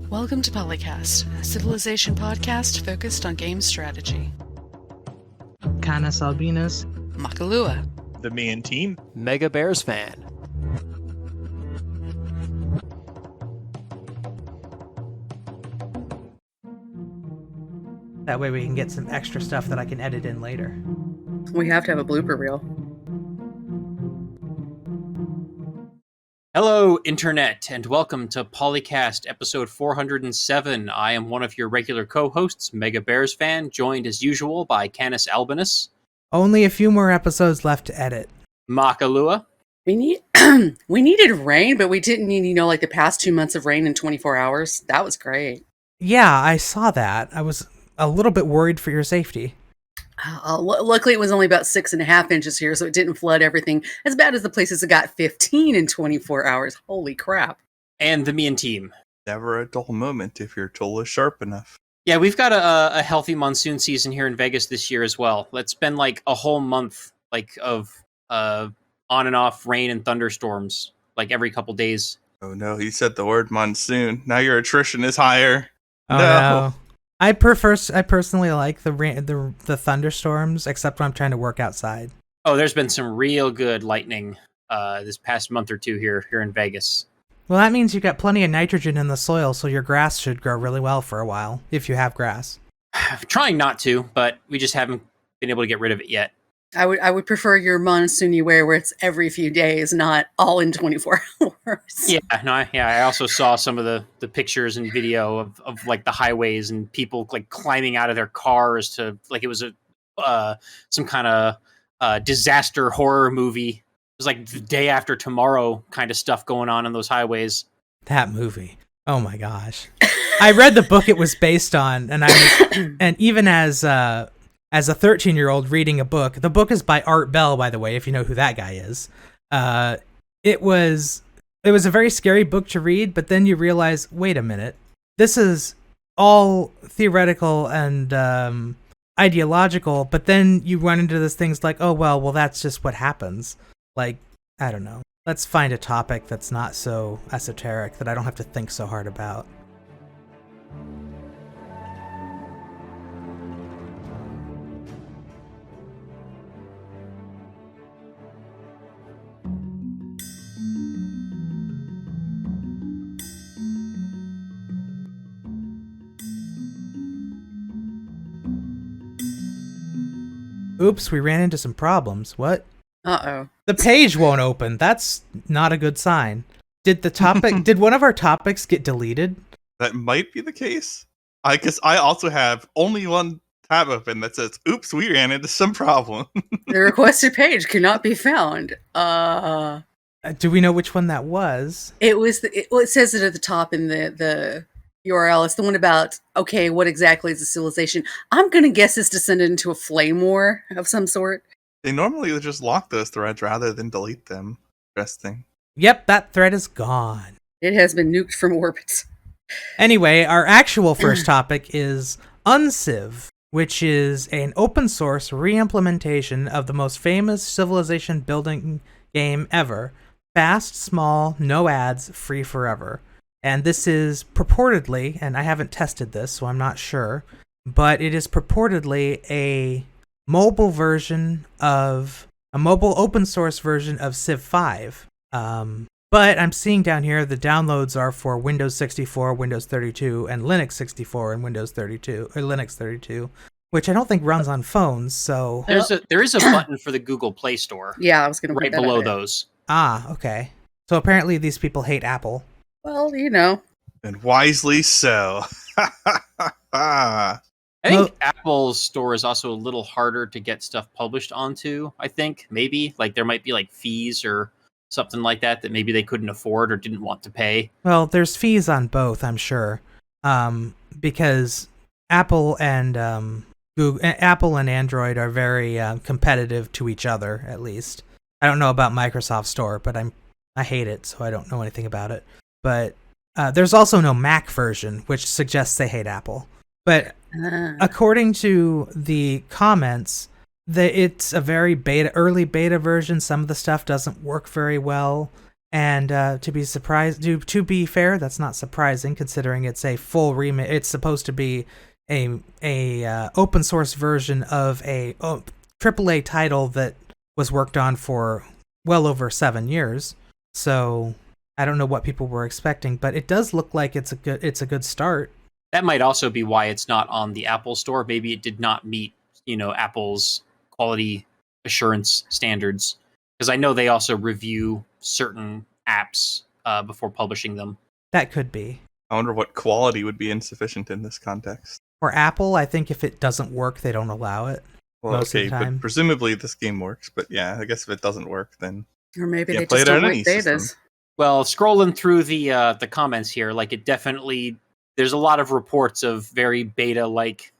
Welcome to PolyCast, a civilization podcast focused on game strategy. CanusAlbinus, Makahlua, TheMeInTeam, MegaBearsFan. that way we can get some extra stuff that I can edit in later. We have to have a blooper reel. Hello, Internet, and welcome to PolyCast episode 407. I am one of your regular co-hosts, MegaBearsFan, joined as usual by CanusAlbinus, Only a few more episodes left to edit. Makahlua, We needed rain, but we didn't need, like the past 2 months of rain in 24 hours. That was great. Yeah, I saw that. I was a little bit worried for your safety. Luckily, it was only about 6.5 inches here, so it didn't flood everything as bad as the places that got 15 in 24 hours. Holy crap. and TheMeInTeam. never a dull moment if your tool is sharp enough. Yeah, we've got a healthy monsoon season here in Vegas this year as well. It's been like a whole month of on and off rain and thunderstorms, like every couple days. Oh no, he said the word monsoon. Now your attrition is higher. Oh, no. I personally like the rain, the thunderstorms, except when I'm trying to work outside. Oh, there's been some real good lightning this past month or two here in Vegas. Well, that means you got plenty of nitrogen in the soil, so your grass should grow really well for a while, if you have grass. I'm trying not to, but we just haven't been able to get rid of it yet. I would prefer your monsoony way where it's every few days, not all in 24 hours. Yeah, no, I also saw some of the pictures and video of like the highways and people like climbing out of their cars to like it was some kind of disaster horror movie. It was like the day after tomorrow kind of stuff going on those highways. That movie. Oh my gosh. I read the book it was based on, and even as a 13-year-old reading a book, the book is by Art Bell, by the way, if you know who that guy is. It was a very scary book to read, but then you realize, wait a minute, this is all theoretical and ideological, but then you run into these things like, oh, well, that's just what happens. Like, I don't know. Let's find a topic that's not so esoteric that I don't have to think so hard about. Oops, we ran into some problems. What? Uh-oh. The page won't open. That's not a good sign. Did one of our topics get deleted? That might be the case. I guess I also have only one tab open that says, oops, we ran into some problem. The requested page cannot be found. Do we know which one that was? It was it says it at the top in the URL. It's the one about, okay, what exactly is a civilization? I'm going to guess it's descended into a flame war of some sort. They normally just lock those threads rather than delete them. Interesting. Yep, that thread is gone. It has been nuked from orbit. Anyway, our actual first topic is UnCiv, which is an open source re-implementation of the most famous civilization building game ever. Fast, small, no ads, free forever. And this is purportedly, and I haven't tested this, so I'm not sure, but it is purportedly a mobile open source version of Civ 5. But I'm seeing down here the downloads are for Windows 64, Windows 32, and Linux 64 and Windows 32 or Linux 32, which I don't think runs on phones. So there is a button for the Google Play Store. Yeah, I was going to right below those. Ah, okay. So apparently these people hate Apple. Well, you know. And wisely so. I think Apple's store is also a little harder to get stuff published onto, I think. Maybe. Like, there might be, like, fees or something like that maybe they couldn't afford or didn't want to pay. Well, there's fees on both, I'm sure. Because Apple and Android are very competitive to each other, at least. I don't know about Microsoft Store, but I hate it, so I don't know anything about it. But there's also no Mac version, which suggests they hate Apple. But according to the comments, it's a very early beta version. Some of the stuff doesn't work very well. And to be fair, that's not surprising considering it's a full remake. It's supposed to be a open source version of a AAA title that was worked on for well over 7 years. So I don't know what people were expecting, but it does look like it's a good start. That might also be why it's not on the Apple Store. Maybe it did not meet, Apple's quality assurance standards. Because I know they also review certain apps before publishing them. That could be. I wonder what quality would be insufficient in this context. For Apple, I think if it doesn't work, they don't allow it. Well, most of okay, the time. but presumably this game works. But yeah, I guess if it doesn't work, then Or maybe Yeah, they play just it don't on like any system. betas. Well, scrolling through the comments here, like it definitely, there's a lot of reports of very beta-like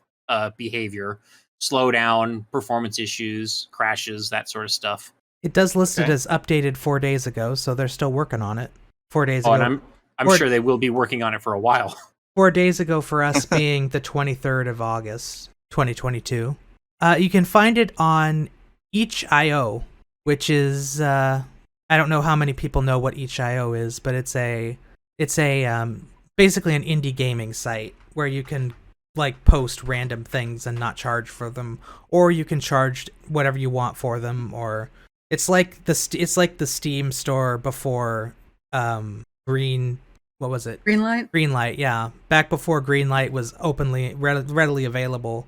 behavior, slowdown, performance issues, crashes, that sort of stuff. It does list it Okay. as updated 4 days ago, so they're still working on it. 4 days Oh, ago. and I'm Or- sure they will be working on it for a while. 4 days ago for us being the 23rd of August, 2022. You can find it on itch.io, which is I don't know how many people know what itch.io is, but it's a basically an indie gaming site where you can like post random things and not charge for them, or you can charge whatever you want for them, or it's like the Steam store before what was it? Greenlight? Greenlight, yeah. Back before Greenlight was readily available,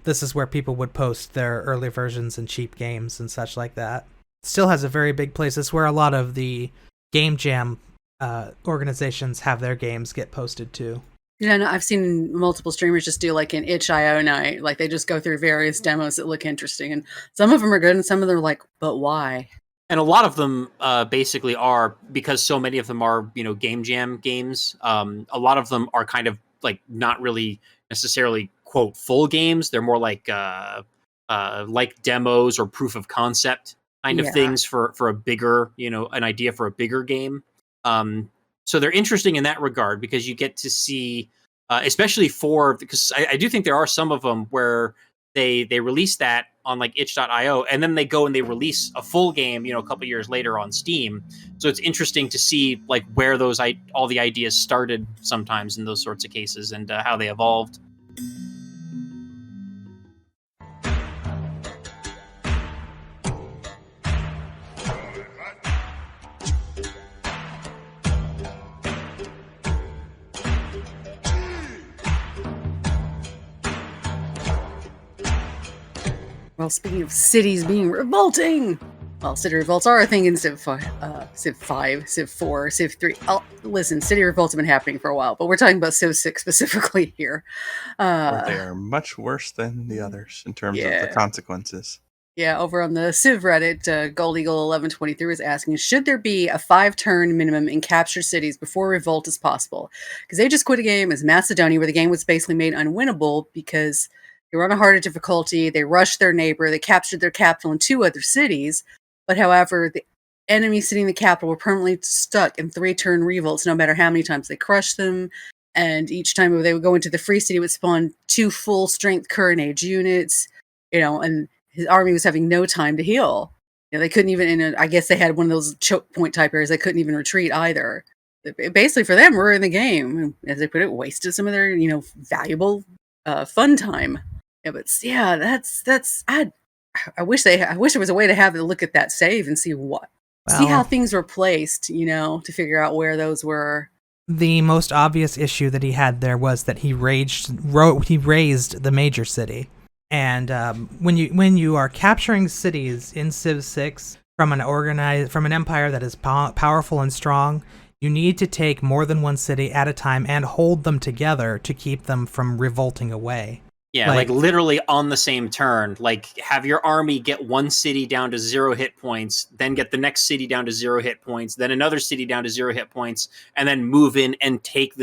this is where people would post their early versions and cheap games and such like that. Still has a very big place. It's where a lot of the Game Jam organizations have their games get posted to. Yeah, no, I've seen multiple streamers just do like an itch.io night. Like they just go through various demos that look interesting. And some of them are good and some of them are like, but why? And a lot of them basically are, because so many of them are, Game Jam games. A lot of them are kind of like not really necessarily quote full games. They're more like demos or proof of concept kind of Yeah. things for a bigger, an idea for a bigger game. So they're interesting in that regard because you get to see, especially because I do think there are some of them where they release that on like itch.io and then they go and they release a full game, a couple years later on Steam. So it's interesting to see like where those all the ideas started sometimes in those sorts of cases and how they evolved. Well, speaking of cities being revolting, well, city revolts are a thing in Civ 5, Civ 5, Civ 4, Civ 3. Listen, city revolts have been happening for a while, but we're talking about Civ 6 specifically here. Or they are much worse than the others in terms of the consequences. Yeah, over on the Civ Reddit, Gold Eagle 1123 was asking, should there be a 5-turn minimum in captured cities before revolt is possible? Because they just quit a game as Macedonia, where the game was basically made unwinnable because they were on a harder difficulty, they rushed their neighbor, they captured their capital and 2 other cities, but however, the enemy sitting in the capital were permanently stuck in 3-turn revolts, no matter how many times they crushed them, and each time they would go into the free city, it would spawn 2 full-strength current age units, and his army was having no time to heal. They couldn't even, I guess they had one of those choke point type areas, they couldn't even retreat either. Basically, for them, we're in the game. As they put it, wasted some of their, valuable fun time. Yeah, but yeah, that's I wish there was a way to have a look at that save and see how things were placed, to figure out where those were. The most obvious issue that he had there was that he raised the major city. And when you are capturing cities in Civ 6 from an empire that is powerful and strong, you need to take more than one city at a time and hold them together to keep them from revolting away. Yeah, like literally on the same turn. Like have your army get one city down to 0 hit points, then get the next city down to 0 hit points, then another city down to 0 hit points, and then move in and take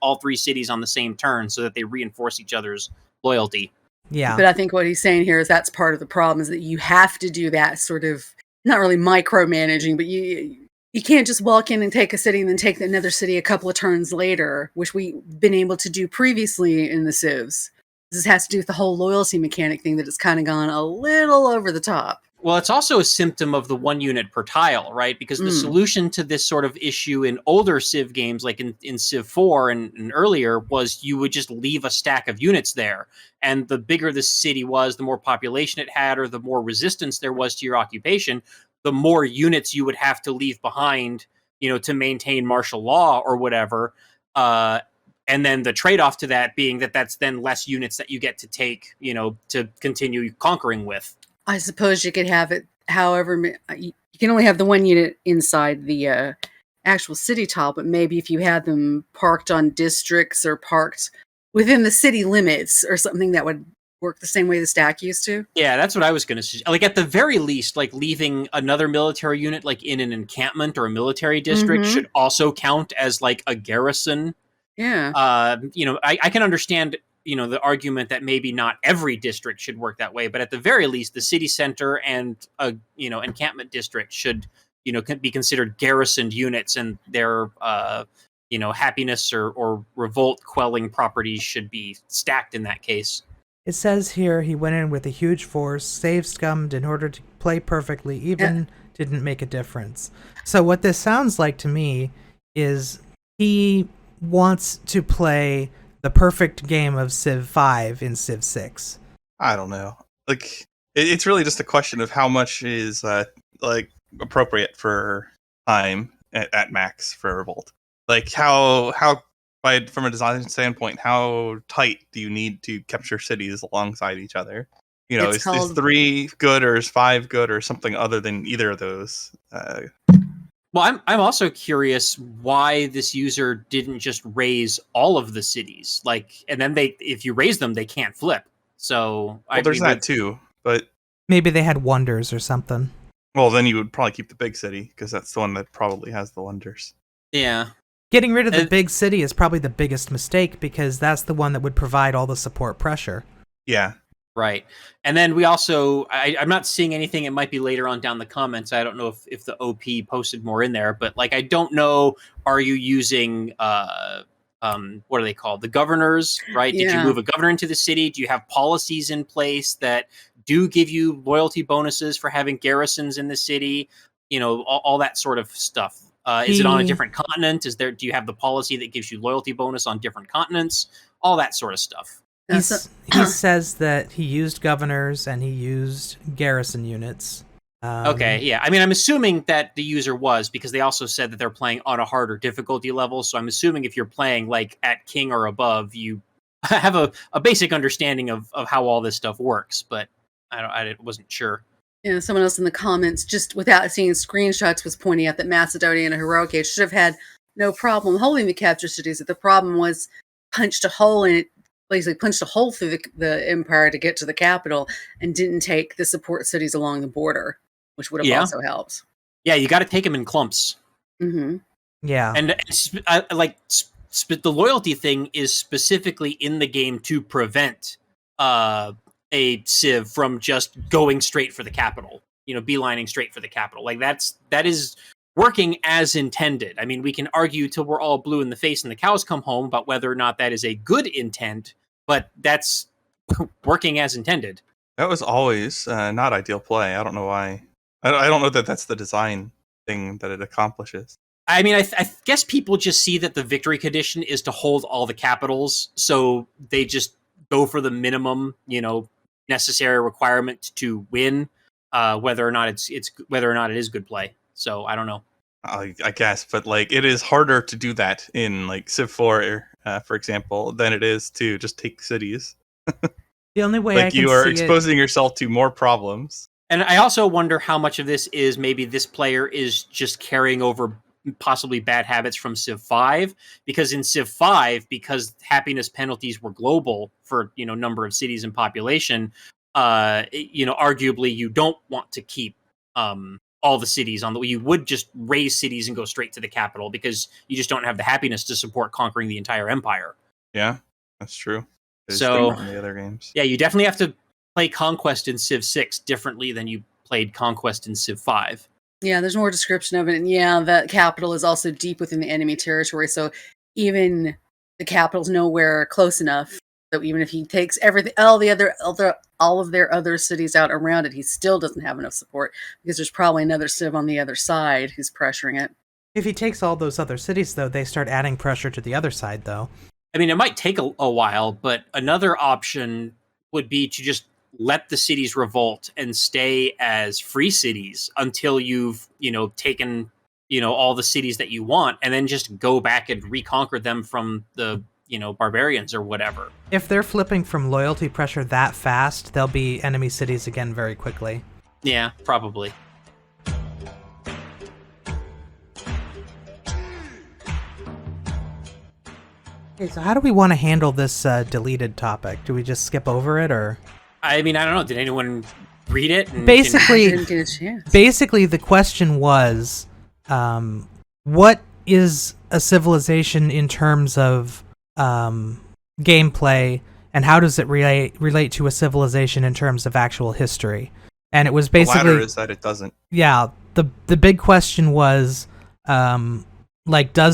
all 3 cities on the same turn so that they reinforce each other's loyalty. Yeah. But I think what he's saying here is that's part of the problem, is that you have to do that sort of, not really micromanaging, but you can't just walk in and take a city and then take another city a couple of turns later, which we've been able to do previously in the Civs. This has to do with the whole loyalty mechanic thing that has kind of gone a little over the top. Well, it's also a symptom of the 1 unit per tile, right? Because the solution to this sort of issue in older Civ games, like in Civ 4 and earlier, was you would just leave a stack of units there. And the bigger the city was, the more population it had, or the more resistance there was to your occupation, the more units you would have to leave behind, to maintain martial law or whatever. And then the trade-off to that being that that's then less units that you get to take, to continue conquering with. I suppose you could have it however, you can only have the 1 unit inside the actual city tile, but maybe if you had them parked on districts or parked within the city limits or something, that would work the same way the stack used to. Yeah, that's what I was going to suggest. Like, at the very least, like, leaving another military unit, like, in an encampment or a military district should also count as, like, a garrison. Yeah. I can understand the argument that maybe not every district should work that way, but at the very least, the city center and encampment district should be considered garrisoned units, and their happiness or revolt quelling properties should be stacked in that case. It says here he went in with a huge force, scummed in order to play perfectly, even didn't make a difference. So what this sounds like to me is he wants to play the perfect game of Civ 5 in Civ 6. I don't know. Like, it's really just a question of how much is appropriate for time at max for Revolt. Like, how from a design standpoint, how tight do you need to capture cities alongside each other? Is 3 good, or is 5 good, or something other than either of those? Well, I'm also curious why this user didn't just raise all of the cities, and then if you raise them, they can't flip. So there's that too, but maybe they had wonders or something. Well, then you would probably keep the big city because that's the one that probably has the wonders. Yeah. Getting rid of the big city is probably the biggest mistake because that's the one that would provide all the support pressure. Yeah. Right. And then we also, I'm not seeing anything. It might be later on down the comments. I don't know if the OP posted more in there, but I don't know. Are you using, what are they called? The governors, right? Yeah. Did you move a governor into the city? Do you have policies in place that do give you loyalty bonuses for having garrisons in the city? All that sort of stuff. Is it on a different continent? Do you have the policy that gives you loyalty bonus on different continents? All that sort of stuff. He says that he used governors and he used garrison units. Okay, yeah. I mean, I'm assuming that the user was, because they also said that they're playing on a harder difficulty level. So I'm assuming if you're playing at King or above, you have a basic understanding of how all this stuff works. But I wasn't sure. Yeah, someone else in the comments, just without seeing screenshots, was pointing out that Macedonia and Heroic Age should have had no problem holding the captured cities. That the problem was punched a hole in it. Basically punched a hole through the empire to get to the capital and didn't take the support cities along the border, which would have also helped. Yeah, you got to take them in clumps. Mm-hmm. Yeah. And the loyalty thing is specifically in the game to prevent a Civ from just going straight for the capital, beelining straight for the capital. That is working as intended. I mean, we can argue till we're all blue in the face and the cows come home about whether or not that is a good intent, but that's working as intended. That was always not ideal play. I don't know why. I don't know that that's the design thing that it accomplishes. I mean, I guess people just see that the victory condition is to hold all the capitals, so they just go for the minimum, necessary requirement to win, whether or not it is good play. So I don't know. I guess, but it is harder to do that in Civ 4, for example, than it is to just take cities. The only way I can you are see exposing yourself to more problems. And I also wonder how much of this is maybe this player is just carrying over possibly bad habits from Civ 5, because in Civ 5, because happiness penalties were global for number of cities and population, arguably you don't want to keep all the cities on you would just raise cities and go straight to the capital because you just don't have the happiness to support conquering the entire empire. Yeah, that's true. It's so different in the other games. Yeah, you definitely have to play Conquest in Civ 6 differently than you played Conquest in Civ 5. Yeah, there's more description of it. And yeah, the capital is also deep within the enemy territory. So even the capital's nowhere close enough So even if he takes everything, all of their other cities out around it, he still doesn't have enough support because there's probably another civ on the other side who's pressuring it. If he takes all those other cities, though, they start adding pressure to the other side, though. I mean, it might take a while, but another option would be to just let the cities revolt and stay as free cities until you've, taken, all the cities that you want, and then just go back and reconquer them from the, barbarians or whatever. If they're flipping from loyalty pressure that fast, they'll be enemy cities again very quickly. Yeah, probably. Okay, so how do we want to handle this deleted topic? Do we just skip over it, or? I mean, I don't know. Did anyone read it? And Basically, Didn't get a chance. Basically, the question was, what is a civilization in terms of gameplay, and how does it relate to a civilization in terms of actual history? And it was basically The latter is that it doesn't. Yeah, the big question was, does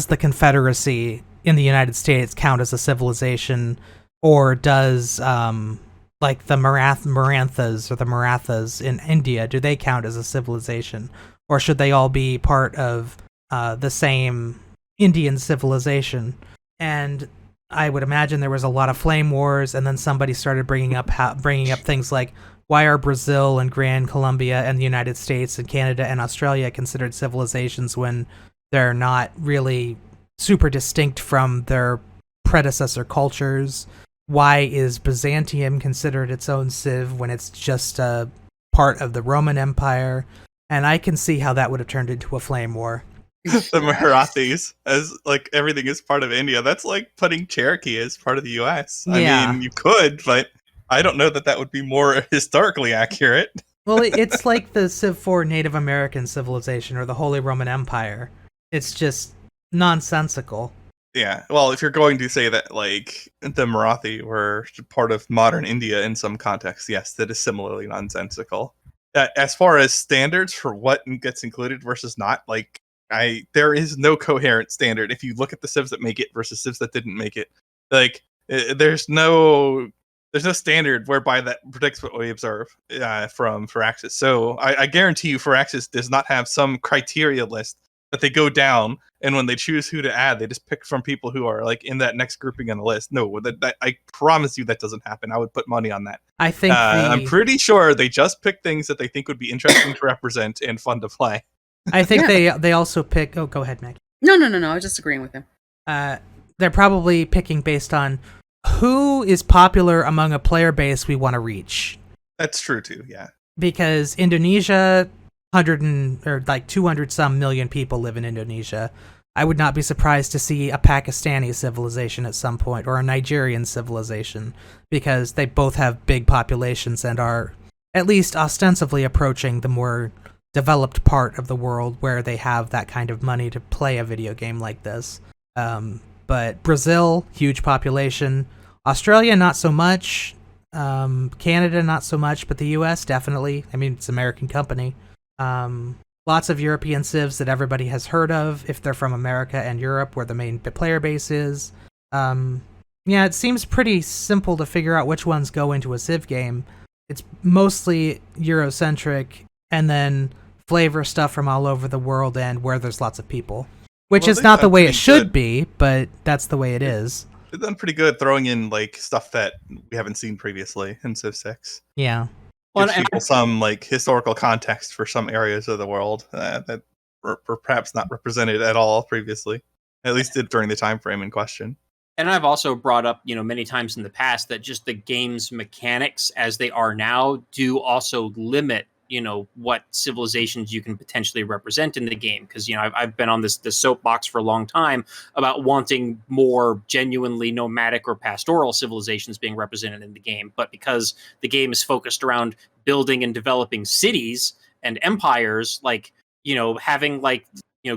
the Confederacy in the United States count as a civilization, or does the Maranthas or the Marathas in India, do they count as a civilization, or should they all be part of the same Indian civilization? And I would imagine there was a lot of flame wars, and then somebody started bringing up things like, why are Brazil and Gran Colombia and the United States and Canada and Australia considered civilizations when they're not really super distinct from their predecessor cultures? Why is Byzantium considered its own civ when it's just a part of the Roman Empire? And I can see how that would have turned into a flame war. The Marathis, as everything is part of India. That's like putting Cherokee as part of the U.S. Yeah. I mean, you could, but I don't know that would be more historically accurate. Well, it's like the Civ 4 Native American civilization or the Holy Roman Empire. It's just nonsensical. Yeah, well, if you're going to say that, the Marathi were part of modern India in some context, yes, that is similarly nonsensical. As far as standards for what gets included versus not, there is no coherent standard. If you look at the civs that make it versus civs that didn't make it, there's no standard whereby that predicts what we observe from Firaxis. So I guarantee you Firaxis does not have some criteria list that they go down, and when they choose who to add, they just pick from people who are in that next grouping on the list. No, that I promise you that doesn't happen. I would put money on that. I think I'm pretty sure they just pick things that they think would be interesting to represent and fun to play. I think they also pick... Oh, go ahead, Maggie. No. I was just agreeing with him. They're probably picking based on who is popular among a player base we want to reach. That's true too, yeah. Because Indonesia, 200 some million people live in Indonesia. I would not be surprised to see a Pakistani civilization at some point, or a Nigerian civilization, because they both have big populations and are at least ostensibly approaching the more developed part of the world where they have that kind of money to play a video game like this. But Brazil, huge population. Australia, not so much. Canada, not so much. But the US, definitely. I mean, it's an American company. Lots of European civs that everybody has heard of, if they're from America and Europe, where the main player base is. Yeah, it seems pretty simple to figure out which ones go into a civ game. It's mostly Eurocentric, and then flavor stuff from all over the world and where there's lots of people. Which is not the way it should be, but that's the way it is. They've done pretty good throwing in stuff that we haven't seen previously in Civ 6. Yeah. Gives people some historical context for some areas of the world that were perhaps not represented at all previously. At least did during the time frame in question. And I've also brought up, many times in the past that just the game's mechanics as they are now do also limit, what civilizations you can potentially represent in the game. Because, I've been on this soapbox for a long time about wanting more genuinely nomadic or pastoral civilizations being represented in the game. But because the game is focused around building and developing cities and empires, having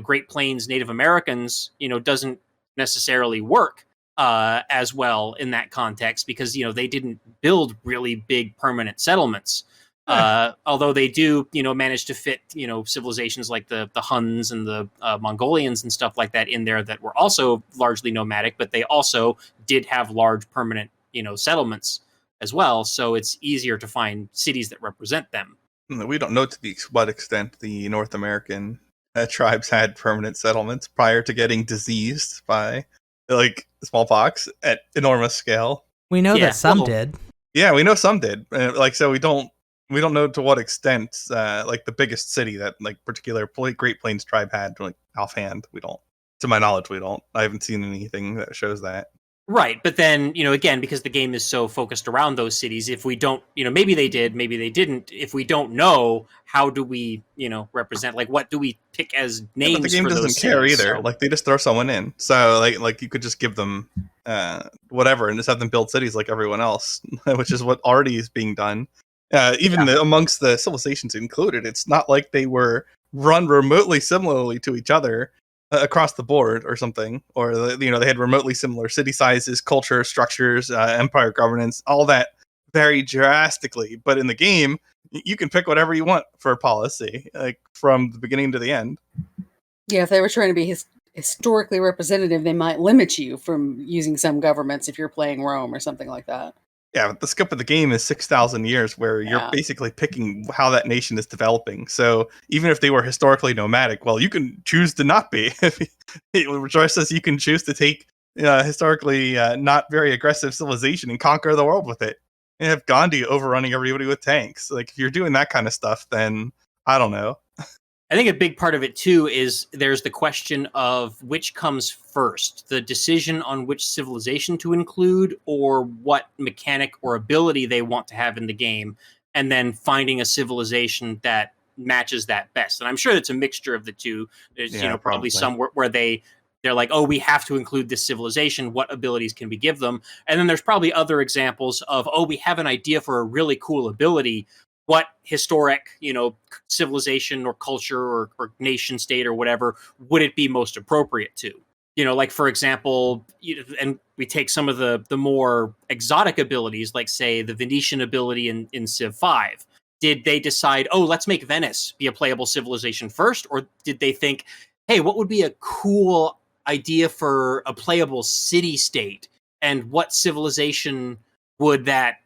Great Plains Native Americans, doesn't necessarily work as well in that context, because they didn't build really big permanent settlements. Although they do, manage to fit, civilizations like the Huns and the Mongolians and stuff like that in there that were also largely nomadic, but they also did have large permanent, settlements as well. So it's easier to find cities that represent them. We don't know to what extent the North American tribes had permanent settlements prior to getting diseased by like smallpox at enormous scale. We know Yeah, that some well- did. Yeah, we know some did. So we don't know to what extent like the biggest city that like particular Great Plains tribe had, like offhand. We don't. To my knowledge, we don't. I haven't seen anything that shows that. Right, but then, again, because the game is so focused around those cities, if we don't, maybe they did, maybe they didn't. If we don't know, how do we, represent? Like, what do we pick as names? Yeah, but the game for doesn't those care cities? either. So- Like they just throw someone in. So like you could just give them whatever and just have them build cities like everyone else, which is what already is being done. Even amongst the civilizations included, it's not like they were run remotely similarly to each other across the board or something, or they had remotely similar city sizes, culture, structures, empire governance, all that vary drastically. But in the game, you can pick whatever you want for policy, like from the beginning to the end. Yeah, if they were trying to be historically representative, they might limit you from using some governments if you're playing Rome or something like that. Yeah, but the scope of the game is 6,000 years, where you're basically picking how that nation is developing. So even if they were historically nomadic, well, you can choose to not be. Joyce says you can choose to take historically not very aggressive civilization and conquer the world with it. And have Gandhi overrunning everybody with tanks. Like, if you're doing that kind of stuff, then I don't know. I think a big part of it too is there's the question of which comes first, the decision on which civilization to include or what mechanic or ability they want to have in the game, and then finding a civilization that matches that best. And I'm sure it's a mixture of the two. There's probably some where they're like, oh, we have to include this civilization. What abilities can we give them? And then there's probably other examples of, oh, we have an idea for a really cool ability. What historic, civilization or culture or nation state or whatever would it be most appropriate to? Like, for example, and we take some of the more exotic abilities, like, say, the Venetian ability in Civ 5. Did they decide, oh, let's make Venice be a playable civilization first? Or did they think, hey, what would be a cool idea for a playable city-state? And what civilization would that,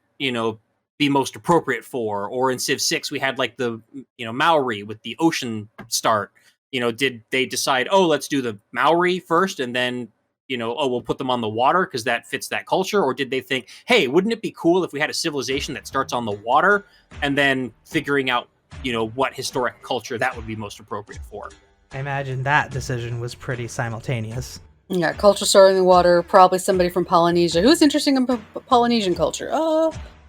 be most appropriate for? Or in Civ 6, we had like the Maori with the ocean start. Did they decide, oh, let's do the Maori first and then we'll put them on the water because that fits that culture? Or did they think, hey, wouldn't it be cool if we had a civilization that starts on the water and then figuring out what historic culture that would be most appropriate for? I imagine that decision was pretty simultaneous. Yeah, culture starting in the water, probably somebody from Polynesia. Who's interested in Polynesian culture?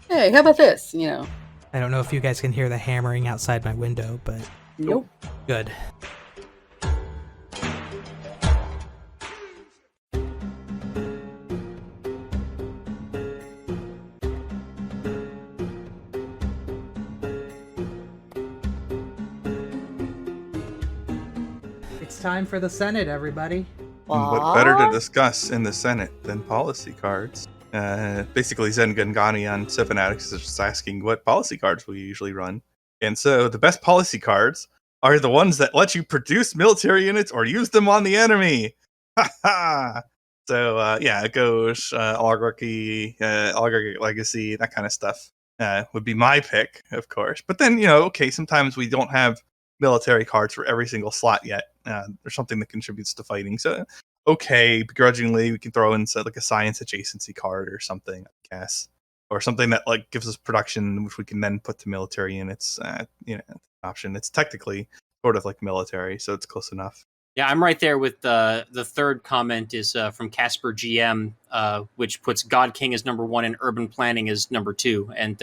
Hey, how about this? I don't know if you guys can hear the hammering outside my window, but Nope. good. It's time for the Senate, everybody. What better to discuss in the Senate than policy cards? Basically, Zen Gangani on Civ Fanatics is just asking what policy cards we usually run. And so the best policy cards are the ones that let you produce military units or use them on the enemy. Ha ha! So, it goes oligarchy, legacy, that kind of stuff would be my pick, of course. But then, sometimes we don't have military cards for every single slot yet. There's something that contributes to fighting. So, begrudgingly, we can throw in like a science adjacency card or something, I guess. Or something that like gives us production, which we can then put to military units. Option. It's technically sort of like military, so it's close enough. Yeah, I'm right there with the third comment is from Casper GM, which puts God King as number 1 and urban planning as number 2. And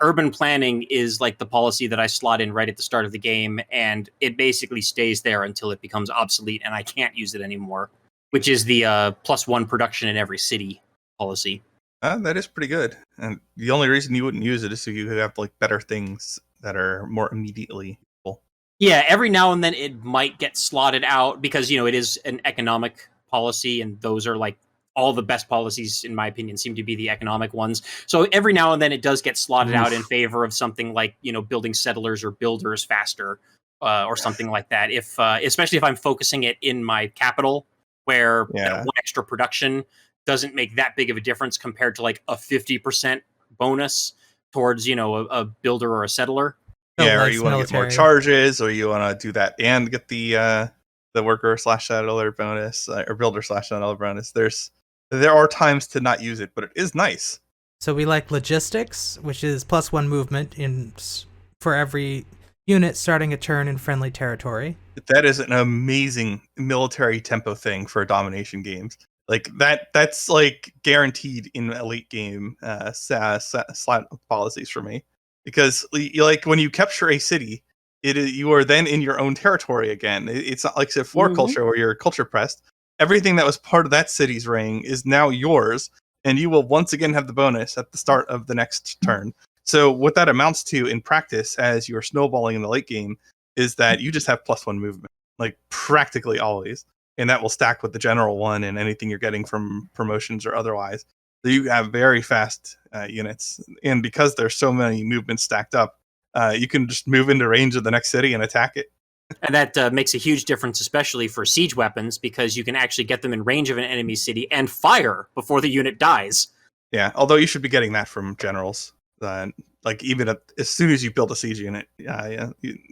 urban planning is like the policy that I slot in right at the start of the game, and it basically stays there until it becomes obsolete and I can't use it anymore, which is the +1 production in every city policy. That is pretty good. And the only reason you wouldn't use it is so you have like better things that are more immediately useful. Yeah, every now and then it might get slotted out because, it is an economic policy, and those are like all the best policies, in my opinion, seem to be the economic ones. So every now and then it does get slotted out in favor of something like, building settlers or builders faster or something like that. If especially if I'm focusing it in my capital where 1 extra production doesn't make that big of a difference compared to like a 50% bonus towards, a builder or a settler. Yeah, or nice you want to get more military. charges, or you want to do that and get the worker slash settler bonus or builder slash settler bonus. There are times to not use it, but it is nice. So we like logistics, which is +1 movement for every unit starting a turn in friendly territory. That is an amazing military tempo thing for domination games. Like that's like guaranteed in late game slot policies for me, because like when you capture a city, you are then in your own territory again. It's not like Civ 4 Mhm. culture where you're culture pressed. Everything that was part of that city's reign is now yours, and you will once again have the bonus at the start of the next turn. So what that amounts to in practice, as you're snowballing in the late game, is that you just have +1 movement, like practically always, and that will stack with the general one and anything you're getting from promotions or otherwise. So you have very fast units, and because there's so many movements stacked up, you can just move into range of the next city and attack it. And that makes a huge difference, especially for siege weapons, because you can actually get them in range of an enemy city and fire before the unit dies. Yeah, although you should be getting that from generals. Like even as soon as you build a siege unit,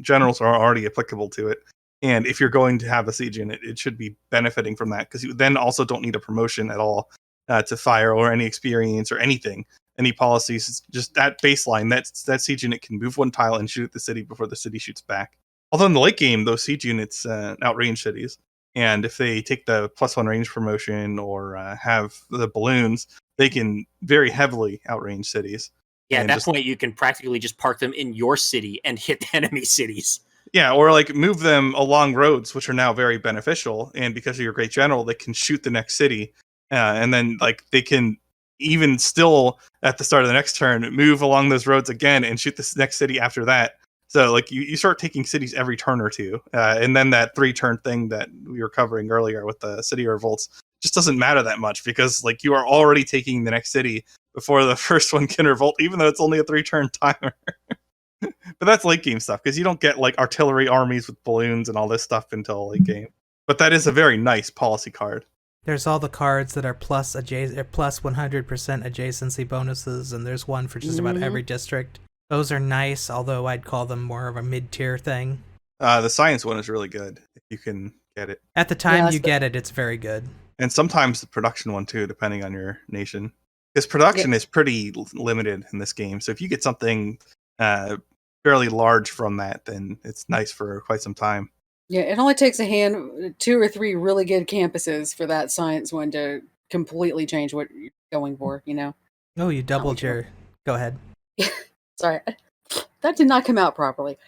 generals are already applicable to it. And if you're going to have a siege unit, it should be benefiting from that, because you then also don't need a promotion at all to fire or any experience or anything. Any policies, just that baseline, that siege unit can move one tile and shoot at the city before the city shoots back. Although in the late game, those siege units outrange cities. And if they take the +1 range promotion or have the balloons, they can very heavily outrange cities. Yeah, And at that point, you can practically just park them in your city and hit the enemy cities. Yeah, or like move them along roads, which are now very beneficial. And because of your great general, they can shoot the next city. And then like they can even still at the start of the next turn move along those roads again and shoot the next city after that. So like you start taking cities every turn or two. And then that 3-turn thing that we were covering earlier with the city revolts just doesn't matter that much, because like you are already taking the next city before the first one can revolt, even though it's only a 3-turn timer. But that's late game stuff, because you don't get like artillery armies with balloons and all this stuff until late game. But that is a very nice policy card. There's all the cards that are plus 100% adjacency bonuses, and there's one for just about every district. Those are nice, although I'd call them more of a mid-tier thing. The science one is really good if you can get it. At the time you get it, it's very good. And sometimes the production one too, depending on your nation. Because production is pretty limited in this game. So if you get something fairly large from that, then it's nice for quite some time. Yeah, it only takes 2 or 3 really good campuses for that science one to completely change what you're going for, Oh, you doubled your... Go ahead. Sorry, that did not come out properly.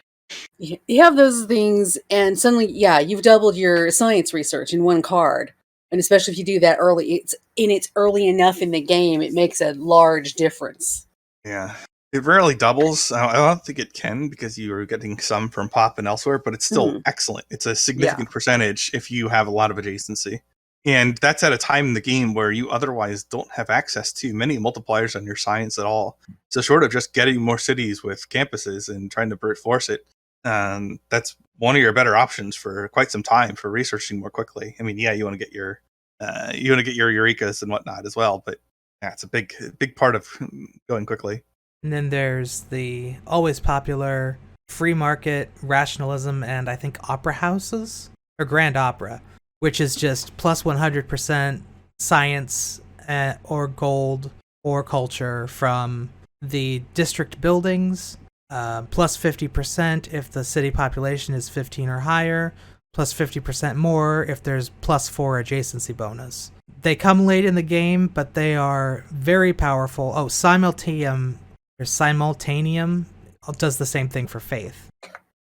You have those things, and suddenly, you've doubled your science research in one card. And especially if you do that early, it's early enough in the game, it makes a large difference. Yeah. It rarely doubles. I don't think it can, because you are getting some from pop and elsewhere, but it's still excellent. It's a significant percentage if you have a lot of adjacency. And that's at a time in the game where you otherwise don't have access to many multipliers on your science at all. So short of just getting more cities with campuses and trying to brute force it, that's one of your better options for quite some time for researching more quickly. I mean, you want to get your Eurekas and whatnot as well, but it's a big part of going quickly. And then there's the always popular free market, rationalism, and I think opera houses, or grand opera, which is just plus 100% science or gold or culture from the district buildings, plus 50% if the city population is 15 or higher, plus 50% more if there's plus 4 adjacency bonus. They come late in the game, but they are very powerful. Oh, Simultaneum does the same thing for faith.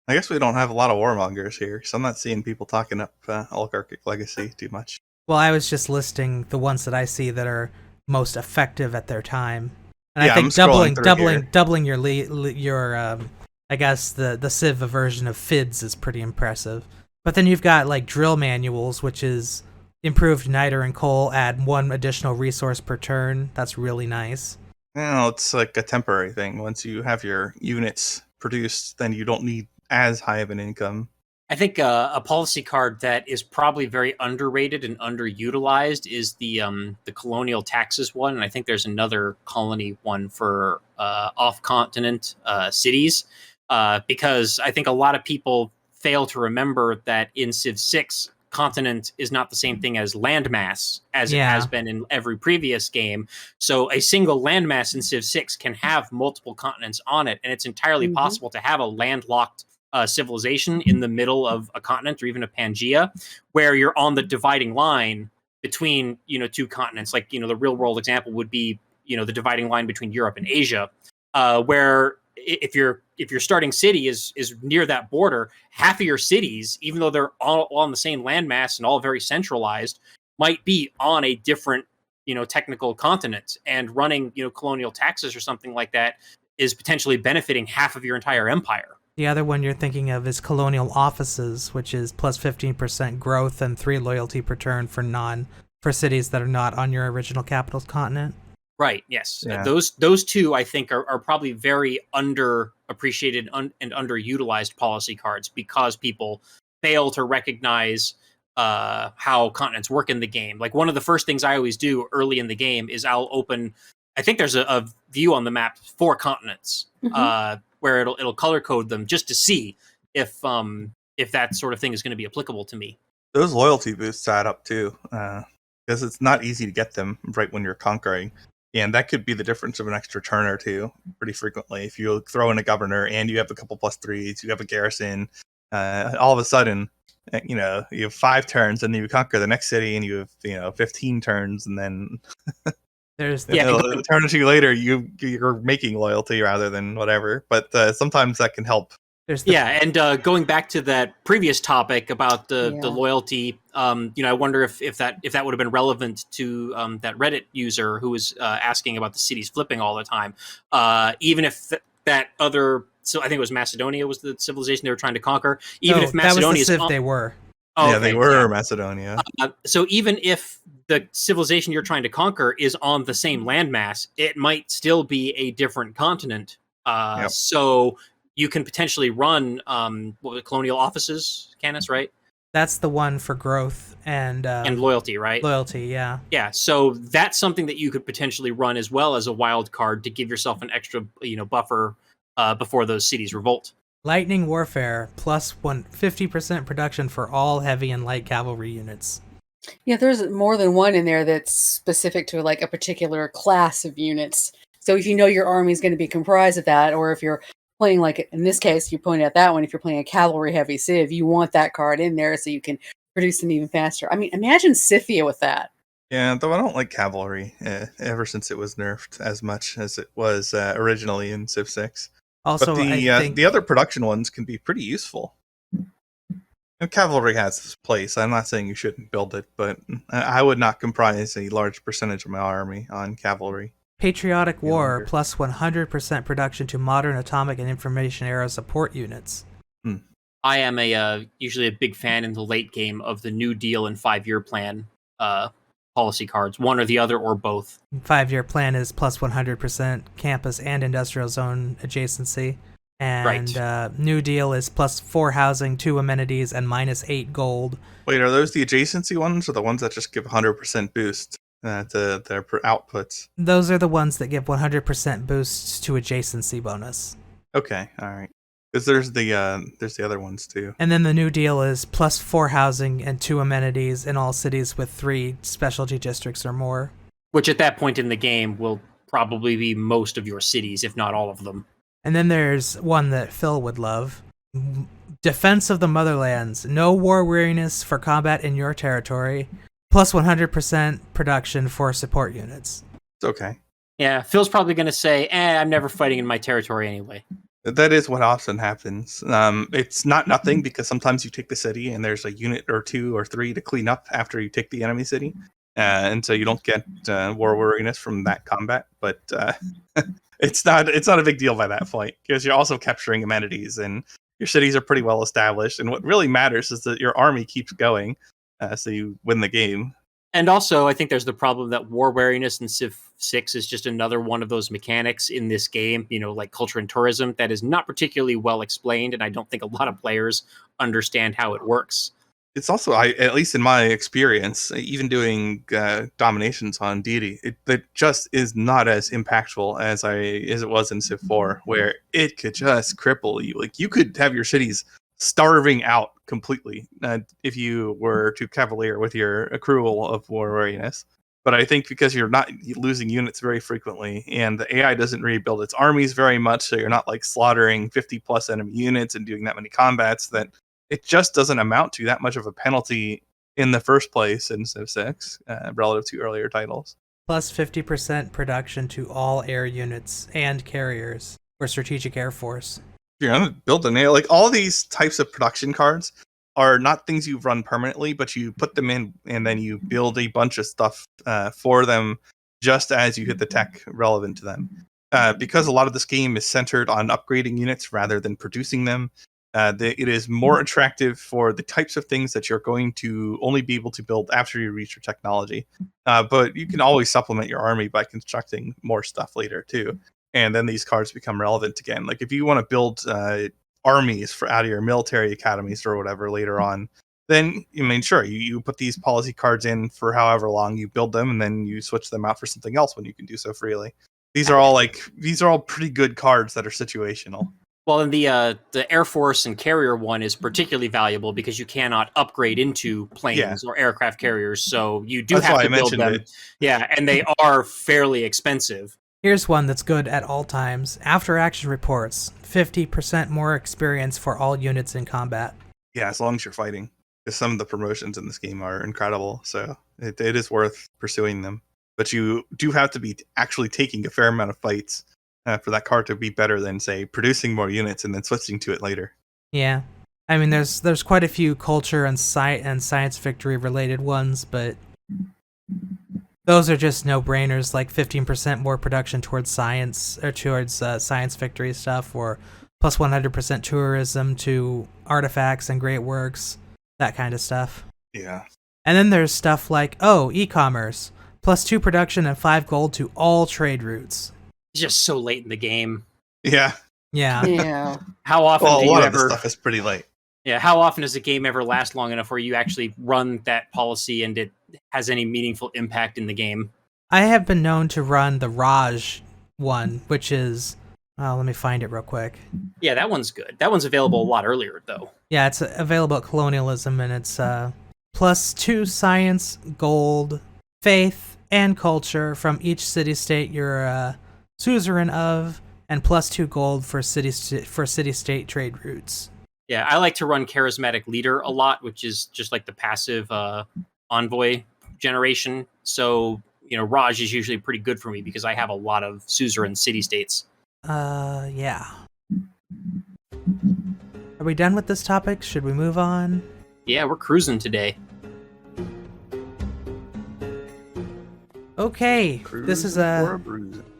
I guess we don't have a lot of warmongers here, so I'm not seeing people talking up Oligarchic Legacy too much. Well, I was just listing the ones that I see that are most effective at their time, and I think doubling your I guess the Civ version of FIDS is pretty impressive. But then you've got like drill manuals, which is improved niter and coal, add 1 additional resource per turn. That's really nice. No, it's like a temporary thing. Once you have your units produced, then you don't need as high of an income. I think a policy card that is probably very underrated and underutilized is the colonial taxes one, and I think there's another colony one for off-continent cities, because I think a lot of people fail to remember that in Civ 6, continent is not the same thing as landmass as it has been in every previous game. So a single landmass in Civ 6 can have multiple continents on it, and it's entirely possible to have a landlocked civilization in the middle of a continent or even a Pangea, where you're on the dividing line between two continents. Like the real world example would be the dividing line between Europe and Asia, where if your starting city is near that border, half of your cities, even though they're all on the same landmass and all very centralized, might be on a different technical continent, and running colonial taxes or something like that is potentially benefiting half of your entire empire. The other one you're thinking of is colonial offices, which is plus 15% growth and 3 loyalty per turn for cities that are not on your original capital's continent. Right. Yes. Yeah. Those two, I think, are probably very underappreciated and underutilized policy cards, because people fail to recognize how continents work in the game. Like, one of the first things I always do early in the game is I'll open. I think there's a view on the map for continents, where it'll color code them just to see if that sort of thing is going to be applicable to me. Those loyalty boosts add up too, because it's not easy to get them right when you're conquering. And that could be the difference of an extra turn or two pretty frequently. If you throw in a governor and you have a couple +3s, you have a garrison, all of a sudden, you have 5 turns, and then you conquer the next city, and you have 15 turns, and then There's a turn or two later, you're making loyalty rather than whatever. But sometimes that can help. And going back to that previous topic about the loyalty, I wonder if that would have been relevant to that Reddit user who was asking about the cities flipping all the time. Even if that other, so I think it was Macedonia was the civilization they were trying to conquer. Even if Macedonia, that was the Civ they were. Oh, yeah, they were Macedonia. So even if the civilization you're trying to conquer is on the same landmass, it might still be a different continent. So you can potentially run colonial offices, Canus, right? That's the one for growth and loyalty, right? Loyalty, yeah. Yeah, so that's something that you could potentially run as well as a wild card to give yourself an extra, buffer before those cities revolt. Lightning Warfare, plus 50% production for all heavy and light cavalry units. Yeah, there's more than one in there that's specific to like a particular class of units. So if you know your army is going to be comprised of that, or if you're playing, like in this case, you pointed out that one, if you're playing a cavalry heavy civ, you want that card in there so you can produce them even faster. I mean, imagine Scythia with that. Yeah, though I don't like cavalry ever since it was nerfed as much as it was originally in Civ 6. Also, but the other production ones can be pretty useful. And cavalry has its place. I'm not saying you shouldn't build it, but I would not comprise a large percentage of my army on cavalry. Patriotic War, plus 100% production to modern atomic and information era support units. I am usually a big fan in the late game of the New Deal and 5-year plan policy cards, one or the other or both. 5-year plan is plus 100% campus and industrial zone adjacency. And New Deal is plus 4 housing, 2 amenities, and minus 8 gold. Wait, are those the adjacency ones or the ones that just give 100% boost to their outputs? Those are the ones that give 100% boosts to adjacency bonus. Okay, all right. Because there's the other ones too. And then the New Deal is plus 4 housing and 2 amenities in all cities with 3 specialty districts or more. Which at that point in the game will probably be most of your cities, if not all of them. And then there's one that Phil would love. Defense of the Motherlands. No war weariness for combat in your territory. Plus 100% production for support units. It's okay. Yeah, Phil's probably going to say, I'm never fighting in my territory anyway. That is what often happens. It's not nothing, because sometimes you take the city and there's a unit or 2 or 3 to clean up after you take the enemy city. And so you don't get war weariness from that combat. But it's not a big deal by that point, because you're also capturing amenities and your cities are pretty well established. And what really matters is that your army keeps going, so you win the game. And also, I think there's the problem that war weariness in Civ Civ 6 is just another one of those mechanics in this game, like culture and tourism, that is not particularly well explained, and I don't think a lot of players understand how it works. It's also, at least in my experience, even doing dominations on deity, it just is not as impactful as it was in Civ 4, where it could just cripple you. Like, you could have your cities starving out completely if you were too cavalier with your accrual of war weariness. But I think because you're not losing units very frequently, and the AI doesn't rebuild its armies very much, so you're not like slaughtering 50 plus enemy units and doing that many combats, that it just doesn't amount to that much of a penalty in the first place in Civ 6 relative to earlier titles. Plus 50% production to all air units and carriers for Strategic Air Force. You're gonna build an AI. Like, all these types of production cards are not things you run permanently, but you put them in and then you build a bunch of stuff for them just as you hit the tech relevant to them. Because a lot of this game is centered on upgrading units rather than producing them, it is more attractive for the types of things that you're going to only be able to build after you reach your technology. But you can always supplement your army by constructing more stuff later too. And then these cards become relevant again. Like, if you want to build armies for out of your military academies or whatever later on, then sure, you put these policy cards in for however long, you build them, and then you switch them out for something else when you can do so freely. These are all pretty good cards that are situational. Well, and the Air Force and carrier one is particularly valuable because you cannot upgrade into planes or aircraft carriers, so you do have to build them. Yeah, and they are fairly expensive. Here's one that's good at all times. After action reports, 50% more experience for all units in combat. Yeah, as long as you're fighting. Because some of the promotions in this game are incredible, so it is worth pursuing them. But you do have to be actually taking a fair amount of fights for that card to be better than, say, producing more units and then switching to it later. Yeah. I mean, there's quite a few culture and science victory related ones, but those are just no-brainers, like 15% more production towards science, or towards science victory stuff, or plus 100% tourism to artifacts and great works, that kind of stuff. Yeah. And then there's stuff like, e-commerce, plus 2 production and 5 gold to all trade routes. It's just so late in the game. Yeah. Yeah. Yeah. How often Well, do a you lot ever... of this stuff is pretty late. Yeah, how often does a game ever last long enough where you actually run that policy and it has any meaningful impact in the game? I have been known to run the Raj one, which is... let me find it real quick. Yeah, that one's good. That one's available a lot earlier, though. Yeah, it's available at Colonialism, and it's plus 2 science, gold, faith, and culture from each city-state you're a suzerain of, and plus 2 gold for city-state trade routes. Yeah, I like to run Charismatic Leader a lot, which is just like the passive envoy generation. So, Raj is usually pretty good for me because I have a lot of suzerain city-states. Yeah. Are we done with this topic? Should we move on? Yeah, we're cruising today. Okay,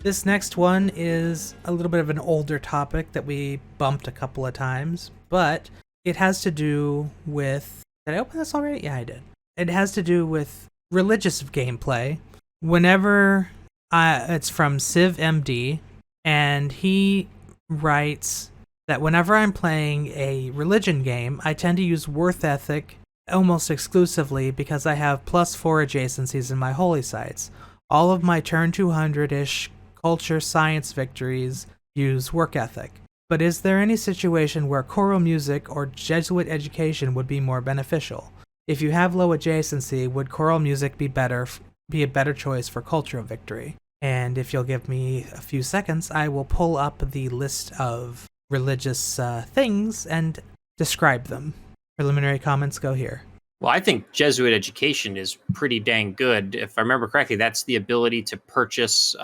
this next one is a little bit of an older topic that we bumped a couple of times, but it has to do with... Did I open this already? Yeah, I did. It has to do with religious gameplay. Whenever... it's from Civ MD, and he writes that whenever I'm playing a religion game, I tend to use worth ethic almost exclusively because I have plus 4 adjacencies in my holy sites. All of my turn 200-ish culture science victories use work ethic. But is there any situation where choral music or Jesuit education would be more beneficial? If you have low adjacency, would choral music be a better choice for cultural victory? And if you'll give me a few seconds, I will pull up the list of religious things and describe them. Preliminary comments go here. Well, I think Jesuit education is pretty dang good. If I remember correctly, that's the ability to purchase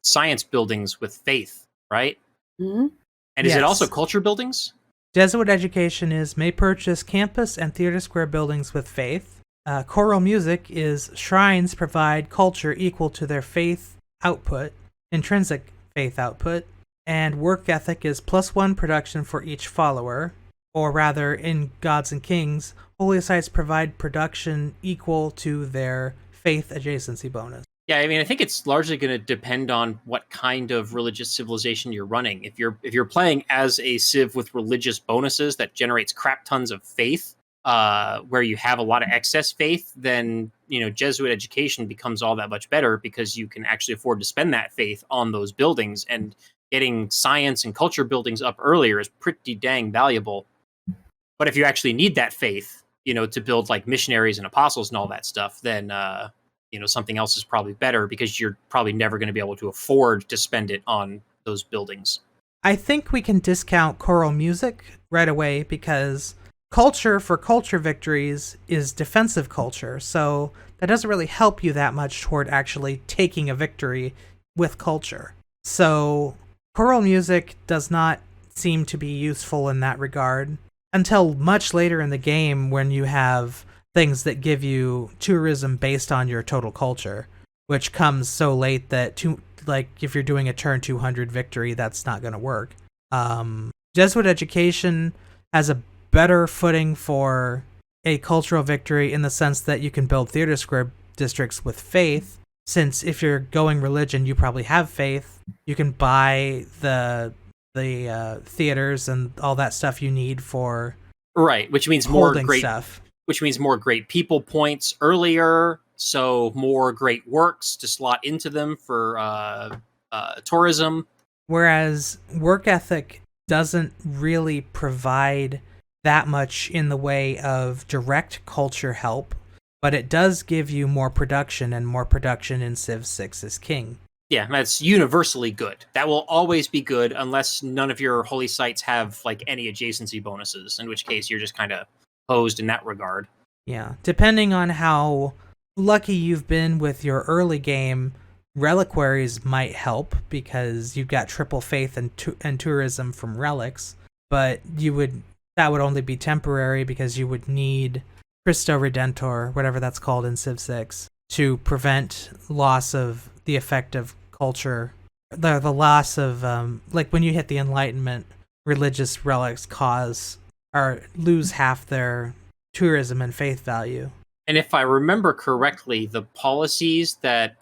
science buildings with faith, right? Mm-hmm. And is it also culture buildings? Jesuit education may purchase campus and theater square buildings with faith. Choral music is shrines provide culture equal to their faith output, intrinsic faith output, and work ethic is plus 1 production for each follower. Or rather, in Gods and Kings, holy sites provide production equal to their faith adjacency bonus. Yeah, I mean, I think it's largely going to depend on what kind of religious civilization you're running. If you're playing as a civ with religious bonuses that generates crap tons of faith, where you have a lot of excess faith, then Jesuit education becomes all that much better because you can actually afford to spend that faith on those buildings, and getting science and culture buildings up earlier is pretty dang valuable. But if you actually need that faith, to build like missionaries and apostles and all that stuff, then something else is probably better because you're probably never going to be able to afford to spend it on those buildings. I think we can discount choral music right away because culture for culture victories is defensive culture, so that doesn't really help you that much toward actually taking a victory with culture. So choral music does not seem to be useful in that regard until much later in the game when you have things that give you tourism based on your total culture, which comes so late that if you're doing a turn 200 victory, that's not going to work. Jesuit education has a better footing for a cultural victory in the sense that you can build theater square districts with faith, since if you're going religion, you probably have faith. You can buy the theaters and all that stuff you need for which means more great stuff. Which means more great people points earlier, so more great works to slot into them for tourism. Whereas work ethic doesn't really provide that much in the way of direct culture help, but it does give you more production, and more production in Civ 6 is king. Yeah, that's universally good. That will always be good unless none of your holy sites have like any adjacency bonuses, in which case you're just kind of posed in that regard. Yeah, depending on how lucky you've been with your early game, reliquaries might help because you've got triple faith and tourism from relics, but that would only be temporary because you would need Christo Redentor, whatever that's called in Civ 6, to prevent loss of the effect of culture, the loss of like when you hit the Enlightenment, religious relics lose half their tourism and faith value. And if I remember correctly, the policies that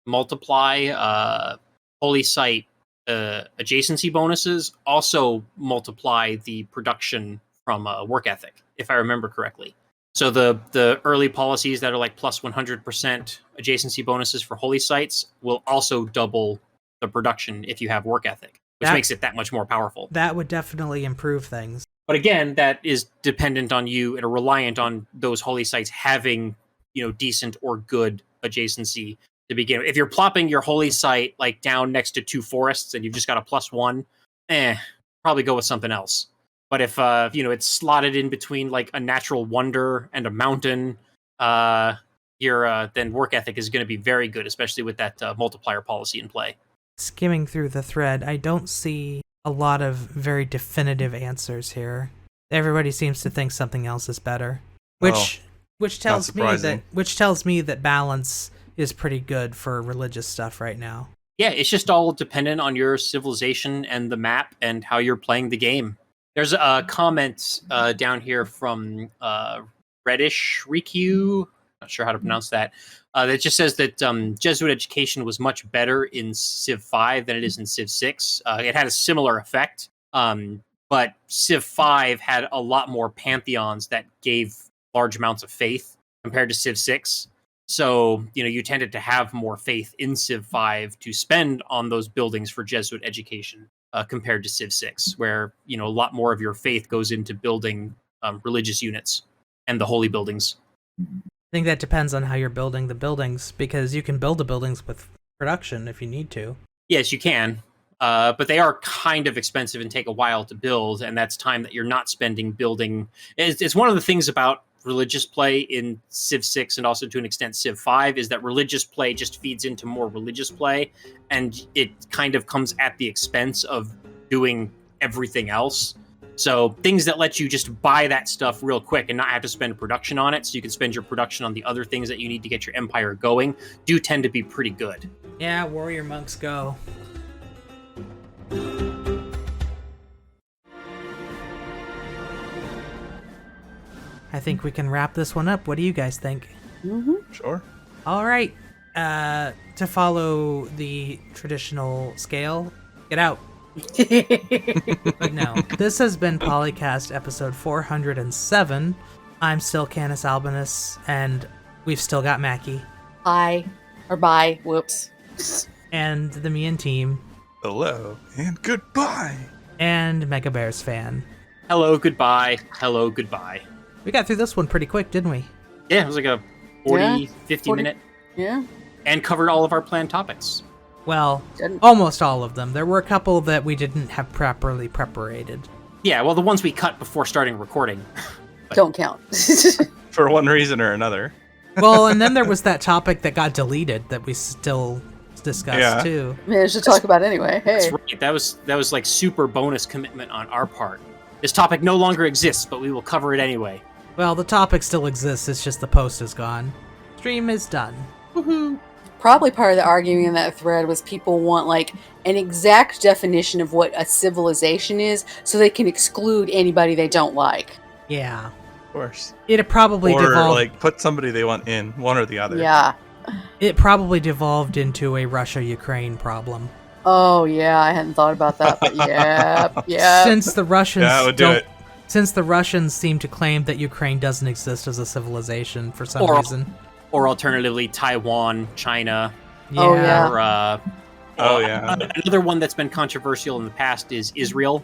multiply holy site adjacency bonuses also multiply the production from work ethic, if I remember correctly. So the early policies that are like plus 100% adjacency bonuses for holy sites will also double the production if you have work ethic, which makes it that much more powerful. That would definitely improve things. But again, that is dependent on you and reliant on those holy sites having, decent or good adjacency to begin with. If you're plopping your holy site like down next to two forests and you've just got a +1, probably go with something else. But if it's slotted in between like a natural wonder and a mountain, then work ethic is going to be very good, especially with that multiplier policy in play. Skimming through the thread, I don't see a lot of very definitive answers here. Everybody seems to think something else is better, which tells me that balance is pretty good for religious stuff right now. Yeah, it's just all dependent on your civilization and the map and how you're playing the game. There's a comment down here from Reddish Riku, not sure how to pronounce that, that just says that Jesuit education was much better in Civ 5 than it is in Civ 6. It had a similar effect, but Civ 5 had a lot more pantheons that gave large amounts of faith compared to Civ 6. So, you tended to have more faith in Civ 5 to spend on those buildings for Jesuit education compared to Civ 6, where, a lot more of your faith goes into building religious units and the holy buildings. I think that depends on how you're building the buildings, because you can build the buildings with production if you need to. Yes, you can. But they are kind of expensive and take a while to build, and that's time that you're not spending building. It's one of the things about religious play in Civ 6 and also to an extent Civ 5 is that religious play just feeds into more religious play, and it kind of comes at the expense of doing everything else. So things that let you just buy that stuff real quick and not have to spend production on it, so you can spend your production on the other things that you need to get your empire going, do tend to be pretty good. Yeah, warrior monks go. I think we can wrap this one up. What do you guys think? Mm-hmm. Sure. All right. To follow the traditional scale, get out. But no, this has been PolyCast episode 407. I'm still CanusAlbinus, and we've still got Mackie. Hi. Or bye. Whoops. And the MeInTeam. Hello and goodbye. And MegaBearsFan. Hello, goodbye. Hello, goodbye. We got through this one pretty quick, didn't we? Yeah, it was like a 50 minute, Yeah. and covered all of our planned topics. Well, Didn't- almost all of them. There were a couple that we didn't have properly preparated. Yeah, well, the ones we cut before starting recording. Don't count. For one reason or another. Well, and then there was that topic that got deleted that we still discussed Yeah. too. Managed to talk about anyway. Hey. That's right. That was like super bonus commitment on our part. This topic no longer exists, but we will cover it anyway. Well, the topic still exists, it's just the post is gone. Stream is done. Probably part of the arguing in that thread was people want like an exact definition of what a civilization is so they can exclude anybody they don't like. Yeah. Of course. It probably Or devolved. like put somebody they want in, one or the other. Yeah. It probably devolved into a Russia-Ukraine problem. Oh yeah, I hadn't thought about that, but yeah. Since the Russians Yeah, I would do don't, it. since the Russians seem to claim that Ukraine doesn't exist as a civilization for some Or- reason. Or alternatively, Taiwan, China, Oh, yeah. or Oh, yeah. another one that's been controversial in the past is Israel.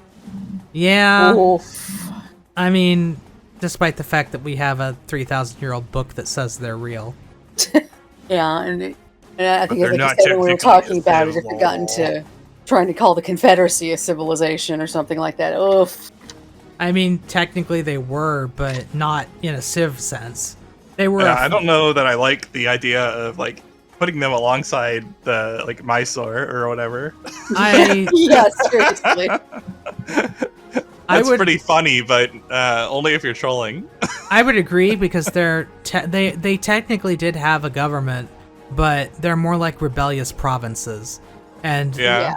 Yeah. Oof. I mean, despite the fact that we have a 3,000-year-old book that says they're real. Yeah, and I But think they're as I not said when we were technically talking about it, if it got into trying to call the Confederacy a civilization or something like that. Oof. I mean, technically they were, but not in a civ sense. They were. Yeah, I don't know that I like the idea of like putting them alongside the like Mysore or whatever. Yeah, seriously. That's would- pretty funny, but only if you're trolling. I would agree because they technically did have a government, but they're more like rebellious provinces. And Yeah.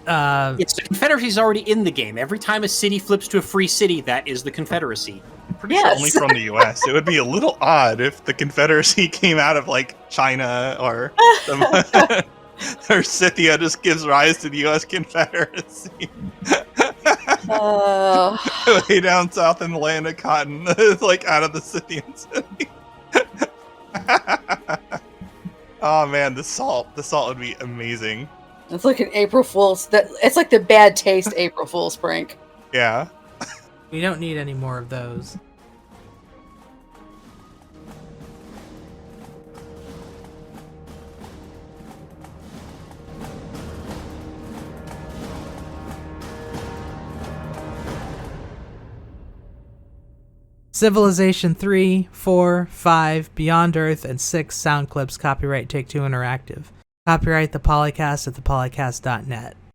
Yes, the Confederacy's already in the game. Every time a city flips to a free city, that is the Confederacy. Pretty sure only from the U.S. It would be a little odd if the Confederacy came out of like China or or Scythia just gives rise to the U.S. Confederacy. Way down south in the land of cotton, it's like out of the Scythian city. Oh man, the salt would be amazing. It's like an April Fool's. It's like the bad taste April Fool's prank. Yeah. we don't need any more of those. Civilization 3, 4, 5, Beyond Earth, and 6 sound clips copyright Take-Two Interactive. Copyright the PolyCast at thepolycast.net.